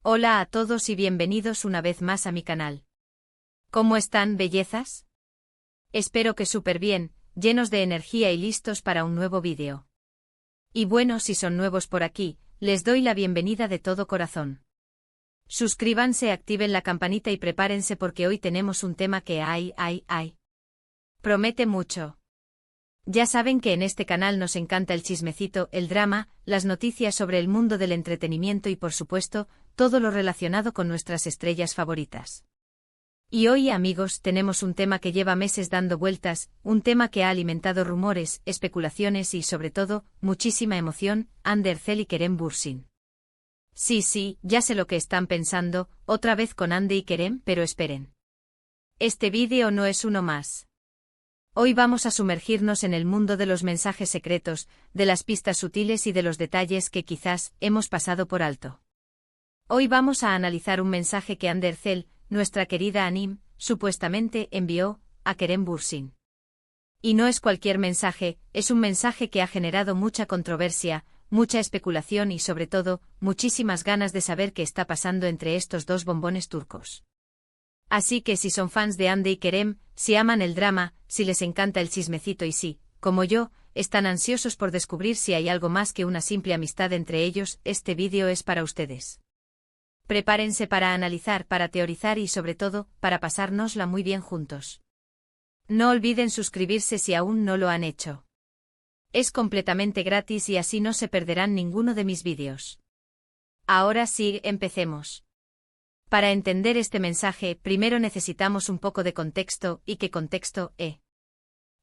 Hola a todos y bienvenidos una vez más a mi canal. ¿Cómo están, bellezas? Espero que súper bien, llenos de energía y listos para un nuevo vídeo. Y bueno, si son nuevos por aquí, les doy la bienvenida de todo corazón. Suscríbanse, activen la campanita y prepárense porque hoy tenemos un tema que promete mucho. Ya saben que en este canal nos encanta el chismecito, el drama, las noticias sobre el mundo del entretenimiento y por supuesto, todo lo relacionado con nuestras estrellas favoritas. Y hoy, amigos, tenemos un tema que lleva meses dando vueltas, un tema que ha alimentado rumores, especulaciones y, sobre todo, muchísima emoción, Hande Erçel y Kerem Bürsin. Sí, ya sé lo que están pensando, otra vez con Hande y Kerem, pero esperen. Este vídeo no es uno más. Hoy vamos a sumergirnos en el mundo de los mensajes secretos, de las pistas sutiles y de los detalles que quizás hemos pasado por alto. Hoy vamos a analizar un mensaje que Hande Erçel, nuestra querida Anim, supuestamente envió a Kerem Bürsin. Y no es cualquier mensaje, es un mensaje que ha generado mucha controversia, mucha especulación y sobre todo, muchísimas ganas de saber qué está pasando entre estos dos bombones turcos. Así que si son fans de Hande y Kerem, si aman el drama, si les encanta el chismecito y si, como yo, están ansiosos por descubrir si hay algo más que una simple amistad entre ellos, este vídeo es para ustedes. Prepárense para analizar, para teorizar y sobre todo, para pasárnosla muy bien juntos. No olviden suscribirse si aún no lo han hecho. Es completamente gratis y así no se perderán ninguno de mis vídeos. Ahora sí, empecemos. Para entender este mensaje, primero necesitamos un poco de contexto, ¿y qué contexto?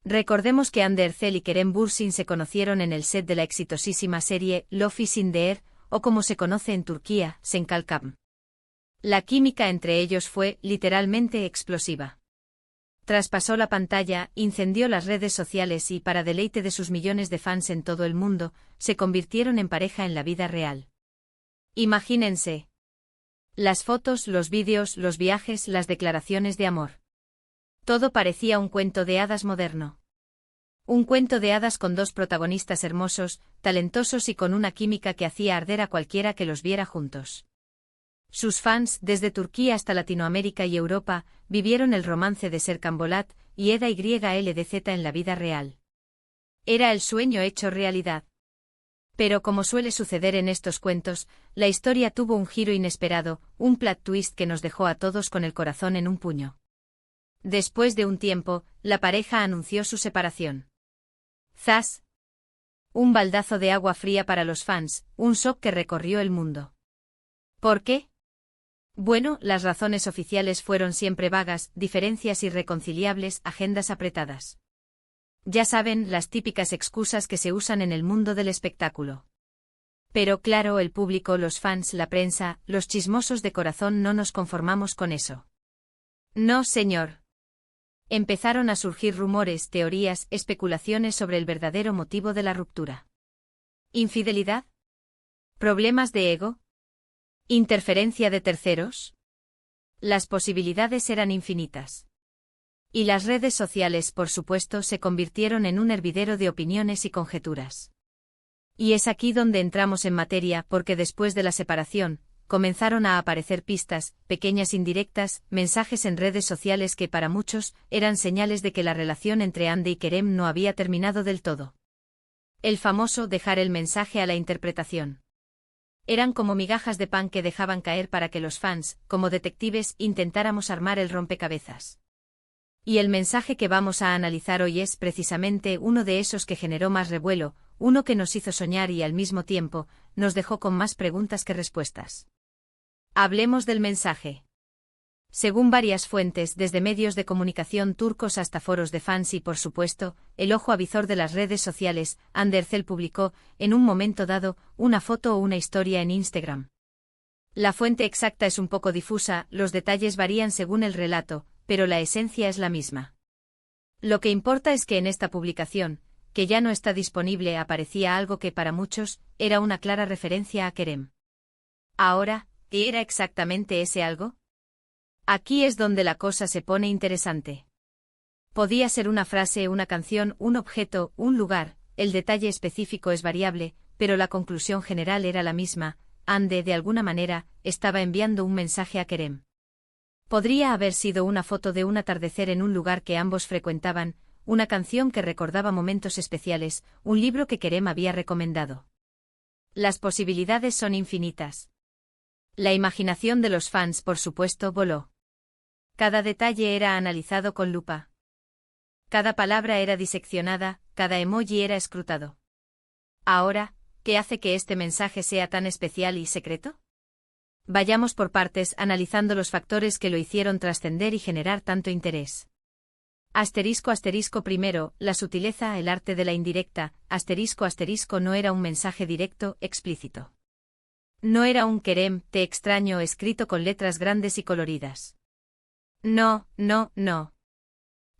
Recordemos que Hande Erçel y Kerem Bürsin se conocieron en el set de la exitosísima serie Love is in the Air, o como se conoce en Turquía, Senkalkam. La química entre ellos fue, literalmente, explosiva. Traspasó la pantalla, incendió las redes sociales y, para deleite de sus millones de fans en todo el mundo, se convirtieron en pareja en la vida real. Imagínense. Las fotos, los vídeos, los viajes, las declaraciones de amor. Todo parecía un cuento de hadas moderno. Un cuento de hadas con dos protagonistas hermosos, talentosos y con una química que hacía arder a cualquiera que los viera juntos. Sus fans, desde Turquía hasta Latinoamérica y Europa, vivieron el romance de Serkan Bolat y Eda YLDZ en la vida real. Era el sueño hecho realidad. Pero como suele suceder en estos cuentos, la historia tuvo un giro inesperado, un plot twist que nos dejó a todos con el corazón en un puño. Después de un tiempo, la pareja anunció su separación. ¡Zas! Un baldazo de agua fría para los fans, un shock que recorrió el mundo. ¿Por qué? Bueno, las razones oficiales fueron siempre vagas, diferencias irreconciliables, agendas apretadas. Ya saben, las típicas excusas que se usan en el mundo del espectáculo. Pero claro, el público, los fans, la prensa, los chismosos de corazón no nos conformamos con eso. No, señor. Empezaron a surgir rumores, teorías, especulaciones sobre el verdadero motivo de la ruptura. ¿Infidelidad? ¿Problemas de ego? ¿Interferencia de terceros? Las posibilidades eran infinitas. Y las redes sociales, por supuesto, se convirtieron en un hervidero de opiniones y conjeturas. Y es aquí donde entramos en materia, porque después de la separación, comenzaron a aparecer pistas, pequeñas indirectas, mensajes en redes sociales que para muchos eran señales de que la relación entre Hande y Kerem no había terminado del todo. El famoso dejar el mensaje a la interpretación. Eran como migajas de pan que dejaban caer para que los fans, como detectives, intentáramos armar el rompecabezas. Y el mensaje que vamos a analizar hoy es precisamente uno de esos que generó más revuelo, uno que nos hizo soñar y al mismo tiempo, nos dejó con más preguntas que respuestas. Hablemos del mensaje. Según varias fuentes, desde medios de comunicación turcos hasta foros de fans y, por supuesto, el ojo avizor de las redes sociales, Hande Erçel publicó, en un momento dado, una foto o una historia en Instagram. La fuente exacta es un poco difusa, los detalles varían según el relato, pero la esencia es la misma. Lo que importa es que en esta publicación, que ya no está disponible, aparecía algo que para muchos era una clara referencia a Kerem. Ahora, ¿qué era exactamente ese algo? Aquí es donde la cosa se pone interesante. Podía ser una frase, una canción, un objeto, un lugar, el detalle específico es variable, pero la conclusión general era la misma. Ande, de alguna manera, estaba enviando un mensaje a Kerem. Podría haber sido una foto de un atardecer en un lugar que ambos frecuentaban, una canción que recordaba momentos especiales, un libro que Kerem había recomendado. Las posibilidades son infinitas. La imaginación de los fans, por supuesto, voló. Cada detalle era analizado con lupa. Cada palabra era diseccionada, cada emoji era escrutado. Ahora, ¿qué hace que este mensaje sea tan especial y secreto? Vayamos por partes, analizando los factores que lo hicieron trascender y generar tanto interés. Primero, la sutileza, el arte de la indirecta, no era un mensaje directo, explícito. No era un Kerem, te extraño escrito con letras grandes y coloridas. No.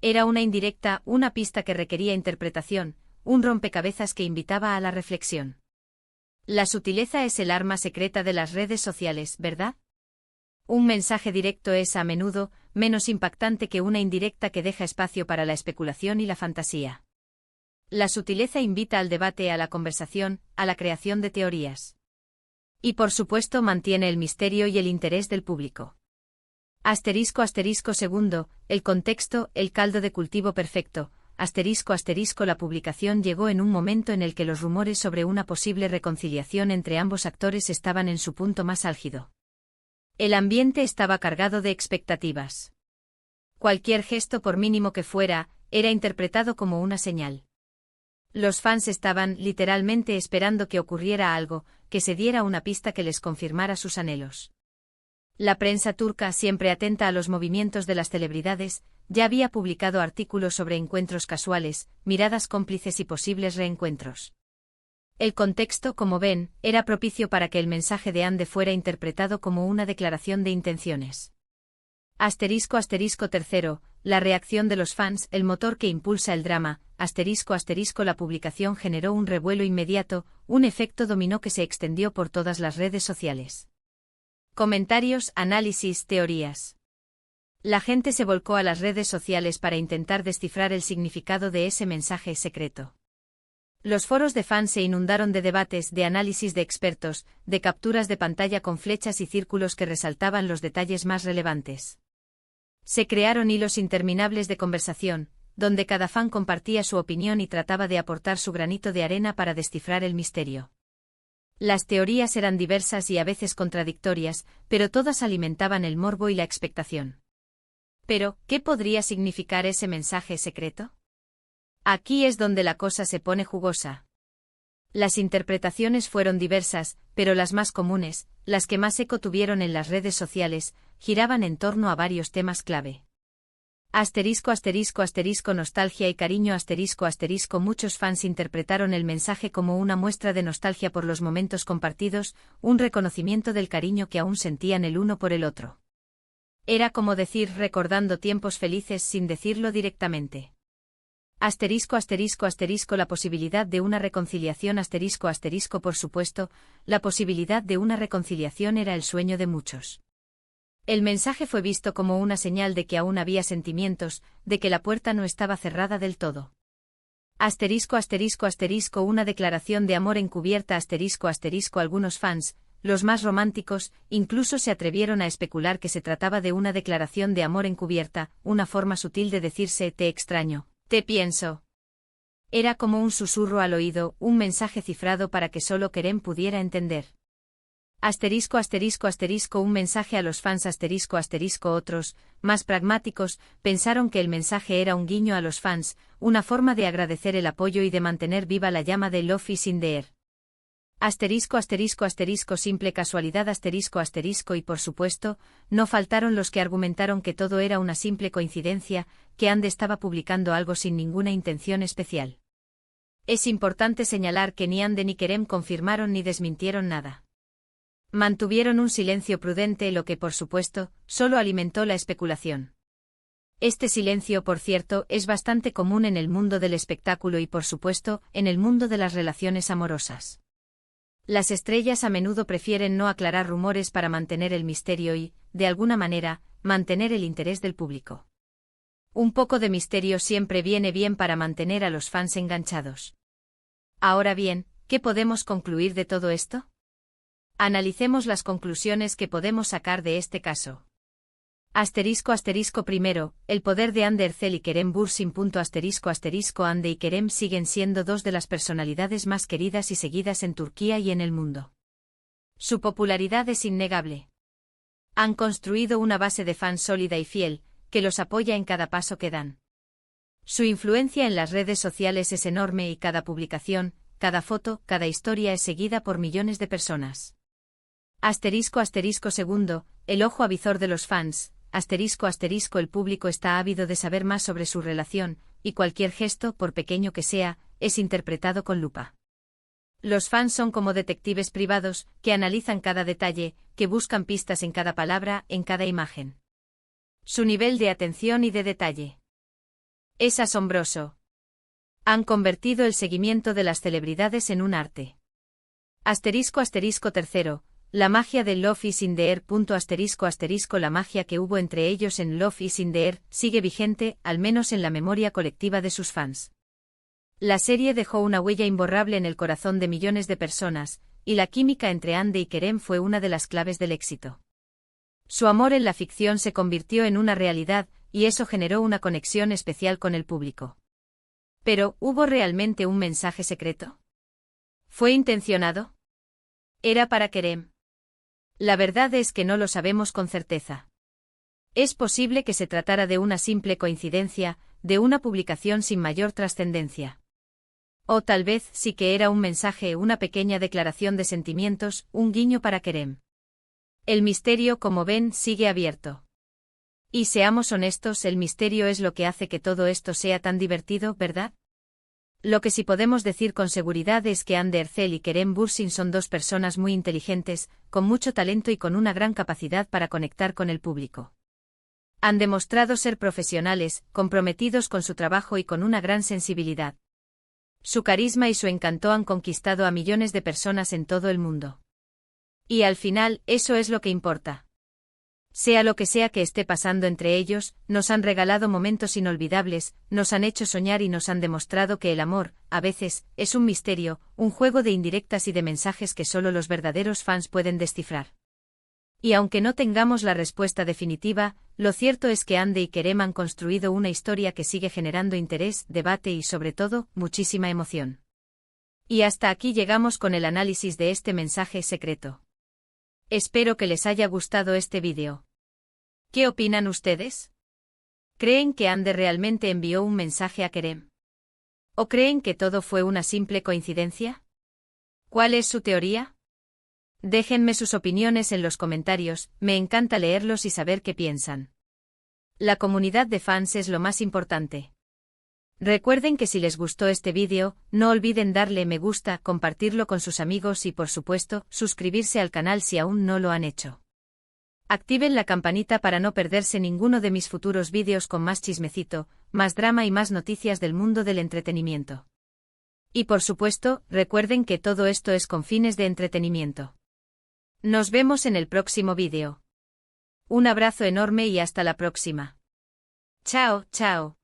Era una indirecta, una pista que requería interpretación, un rompecabezas que invitaba a la reflexión. La sutileza es el arma secreta de las redes sociales, ¿verdad? Un mensaje directo es, a menudo, menos impactante que una indirecta que deja espacio para la especulación y la fantasía. La sutileza invita al debate, a la conversación, a la creación de teorías. Y por supuesto mantiene el misterio y el interés del público. Segundo, el contexto, el caldo de cultivo perfecto. La publicación llegó en un momento en el que los rumores sobre una posible reconciliación entre ambos actores estaban en su punto más álgido. El ambiente estaba cargado de expectativas. Cualquier gesto, por mínimo que fuera, era interpretado como una señal. Los fans estaban, literalmente, esperando que ocurriera algo, que se diera una pista que les confirmara sus anhelos. La prensa turca, siempre atenta a los movimientos de las celebridades, ya había publicado artículos sobre encuentros casuales, miradas cómplices y posibles reencuentros. El contexto, como ven, era propicio para que el mensaje de Ande fuera interpretado como una declaración de intenciones. Tercero, la reacción de los fans, el motor que impulsa el drama. La publicación generó un revuelo inmediato, un efecto dominó que se extendió por todas las redes sociales. Comentarios, análisis, teorías. La gente se volcó a las redes sociales para intentar descifrar el significado de ese mensaje secreto. Los foros de fans se inundaron de debates, de análisis de expertos, de capturas de pantalla con flechas y círculos que resaltaban los detalles más relevantes. Se crearon hilos interminables de conversación, donde cada fan compartía su opinión y trataba de aportar su granito de arena para descifrar el misterio. Las teorías eran diversas y a veces contradictorias, pero todas alimentaban el morbo y la expectación. Pero, ¿qué podría significar ese mensaje secreto? Aquí es donde la cosa se pone jugosa. Las interpretaciones fueron diversas, pero las más comunes, las que más eco tuvieron en las redes sociales, giraban en torno a varios temas clave. Nostalgia y cariño. Muchos fans interpretaron el mensaje como una muestra de nostalgia por los momentos compartidos, un reconocimiento del cariño que aún sentían el uno por el otro. Era como decir recordando tiempos felices sin decirlo directamente. La posibilidad de una reconciliación. Por supuesto, la posibilidad de una reconciliación era el sueño de muchos. El mensaje fue visto como una señal de que aún había sentimientos, de que la puerta no estaba cerrada del todo. Una declaración de amor encubierta. Algunos fans, los más románticos, incluso se atrevieron a especular que se trataba de una declaración de amor encubierta, una forma sutil de decirse te extraño, te pienso. Era como un susurro al oído, un mensaje cifrado para que solo Kerem pudiera entender. Un mensaje a los fans. Otros, más pragmáticos, pensaron que el mensaje era un guiño a los fans, una forma de agradecer el apoyo y de mantener viva la llama de Love is in the air. Simple casualidad. Y por supuesto, no faltaron los que argumentaron que todo era una simple coincidencia, que Ande estaba publicando algo sin ninguna intención especial. Es importante señalar que ni Ande ni Kerem confirmaron ni desmintieron nada. Mantuvieron un silencio prudente, lo que por supuesto, solo alimentó la especulación. Este silencio, por cierto, es bastante común en el mundo del espectáculo y por supuesto, en el mundo de las relaciones amorosas. Las estrellas a menudo prefieren no aclarar rumores para mantener el misterio y, de alguna manera, mantener el interés del público. Un poco de misterio siempre viene bien para mantener a los fans enganchados. Ahora bien, ¿qué podemos concluir de todo esto? Analicemos las conclusiones que podemos sacar de este caso. Primero, el poder de Hande Erçel y Kerem Bürsin. Hande y Kerem siguen siendo dos de las personalidades más queridas y seguidas en Turquía y en el mundo. Su popularidad es innegable. Han construido una base de fans sólida y fiel, que los apoya en cada paso que dan. Su influencia en las redes sociales es enorme y cada publicación, cada foto, cada historia es seguida por millones de personas. Segundo, el ojo avizor de los fans. El público está ávido de saber más sobre su relación, y cualquier gesto, por pequeño que sea, es interpretado con lupa. Los fans son como detectives privados, que analizan cada detalle, que buscan pistas en cada palabra, en cada imagen. Su nivel de atención y de detalle es asombroso. Han convertido el seguimiento de las celebridades en un arte. Tercero, la magia de Love is in the Air. La magia que hubo entre ellos en Love is in the Air sigue vigente, al menos en la memoria colectiva de sus fans. La serie dejó una huella imborrable en el corazón de millones de personas, y la química entre Hande y Kerem fue una de las claves del éxito. Su amor en la ficción se convirtió en una realidad, y eso generó una conexión especial con el público. Pero, ¿hubo realmente un mensaje secreto? ¿Fue intencionado? ¿Era para Kerem? La verdad es que no lo sabemos con certeza. Es posible que se tratara de una simple coincidencia, de una publicación sin mayor trascendencia. O tal vez sí que era un mensaje, una pequeña declaración de sentimientos, un guiño para Kerem. El misterio, como ven, sigue abierto. Y seamos honestos, el misterio es lo que hace que todo esto sea tan divertido, ¿verdad? Lo que sí podemos decir con seguridad es que Hande Erçel y Kerem Bürsin son dos personas muy inteligentes, con mucho talento y con una gran capacidad para conectar con el público. Han demostrado ser profesionales, comprometidos con su trabajo y con una gran sensibilidad. Su carisma y su encanto han conquistado a millones de personas en todo el mundo. Y al final, eso es lo que importa. Sea lo que sea que esté pasando entre ellos, nos han regalado momentos inolvidables, nos han hecho soñar y nos han demostrado que el amor, a veces, es un misterio, un juego de indirectas y de mensajes que solo los verdaderos fans pueden descifrar. Y aunque no tengamos la respuesta definitiva, lo cierto es que Hande y Kerem han construido una historia que sigue generando interés, debate y sobre todo, muchísima emoción. Y hasta aquí llegamos con el análisis de este mensaje secreto. Espero que les haya gustado este vídeo. ¿Qué opinan ustedes? ¿Creen que Hande realmente envió un mensaje a Kerem? ¿O creen que todo fue una simple coincidencia? ¿Cuál es su teoría? Déjenme sus opiniones en los comentarios, me encanta leerlos y saber qué piensan. La comunidad de fans es lo más importante. Recuerden que si les gustó este vídeo, no olviden darle me gusta, compartirlo con sus amigos y por supuesto, suscribirse al canal si aún no lo han hecho. Activen la campanita para no perderse ninguno de mis futuros vídeos con más chismecito, más drama y más noticias del mundo del entretenimiento. Y por supuesto, recuerden que todo esto es con fines de entretenimiento. Nos vemos en el próximo vídeo. Un abrazo enorme y hasta la próxima. Chao, chao.